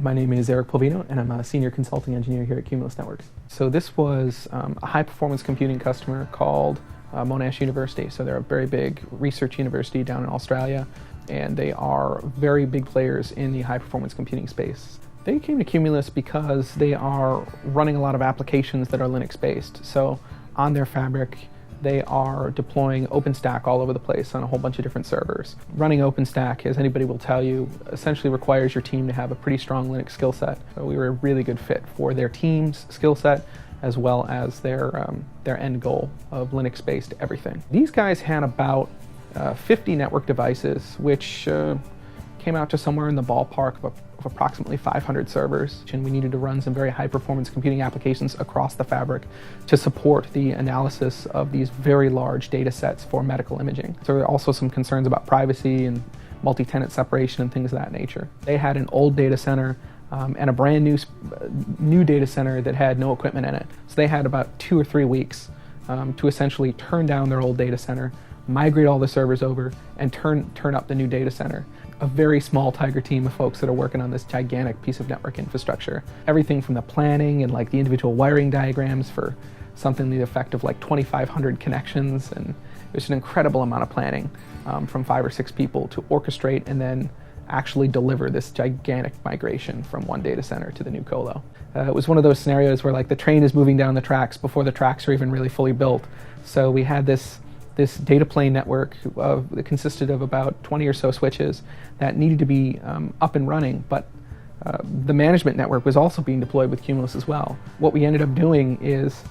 My name is Eric Pulvino, and I'm a senior consulting engineer here at Cumulus Networks. So this was a high-performance computing customer called Monash University. So they're a very big research university down in Australia, and they are very big players in the high-performance computing space. They came to Cumulus because they are running a lot of applications that are Linux-based. So on their fabric, they are deploying OpenStack all over the place on a whole bunch of different servers. Running OpenStack, as anybody will tell you, essentially requires your team to have a pretty strong Linux skill set. So we were a really good fit for their team's skill set as well as their end goal of Linux-based everything. These guys had about 50 network devices, which came out to somewhere in the ballpark of approximately 500 servers, and we needed to run some very high-performance computing applications across the fabric to support the analysis of these very large data sets for medical imaging. So there are also some concerns about privacy and multi-tenant separation and things of that nature. They had an old data center and a brand new data center that had no equipment in it. So they had about 2 or 3 weeks to essentially turn down their old data center, migrate all the servers over, and turn up the new data center. A very small tiger team of folks that are working on this gigantic piece of network infrastructure. Everything from the planning and like the individual wiring diagrams for something to the effect of like 2,500 connections, and there's an incredible amount of planning from 5 or 6 people to orchestrate and then actually deliver this gigantic migration from one data center to the new colo. It was one of those scenarios where like the train is moving down the tracks before the tracks are even really fully built. So we had this data plane network that consisted of about 20 or so switches that needed to be up and running, but the management network was also being deployed with Cumulus as well. What we ended up doing is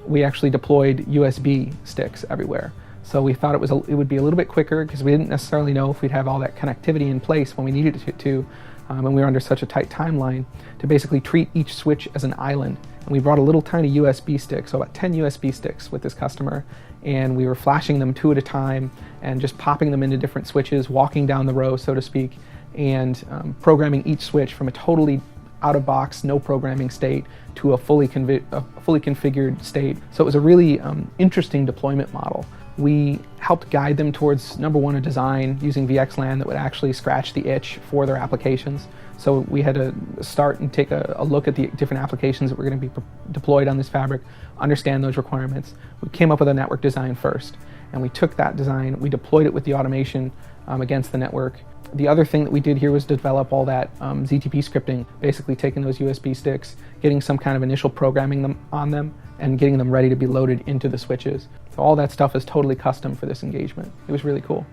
we actually deployed USB sticks everywhere. So we thought it would be a little bit quicker because we didn't necessarily know if we'd have all that connectivity in place when we needed it to, and we were under such a tight timeline to basically treat each switch as an island. And we brought a little tiny USB stick, so about 10 USB sticks with this customer, and we were flashing them 2 at a time and just popping them into different switches, walking down the row, so to speak, and programming each switch from a totally out-of-box, no programming state to a fully configured state. So it was a really interesting deployment model. We helped guide them towards, number one, a design using VXLAN that would actually scratch the itch for their applications. So we had to start and take a look at the different applications that were going to be deployed on this fabric, understand those requirements. We came up with a network design first, and we took that design, we deployed it with the automation against the network. The other thing that we did here was develop all that ZTP scripting, basically taking those USB sticks, getting some kind of initial programming on them, and getting them ready to be loaded into the switches. So all that stuff is totally custom for this engagement. It was really cool.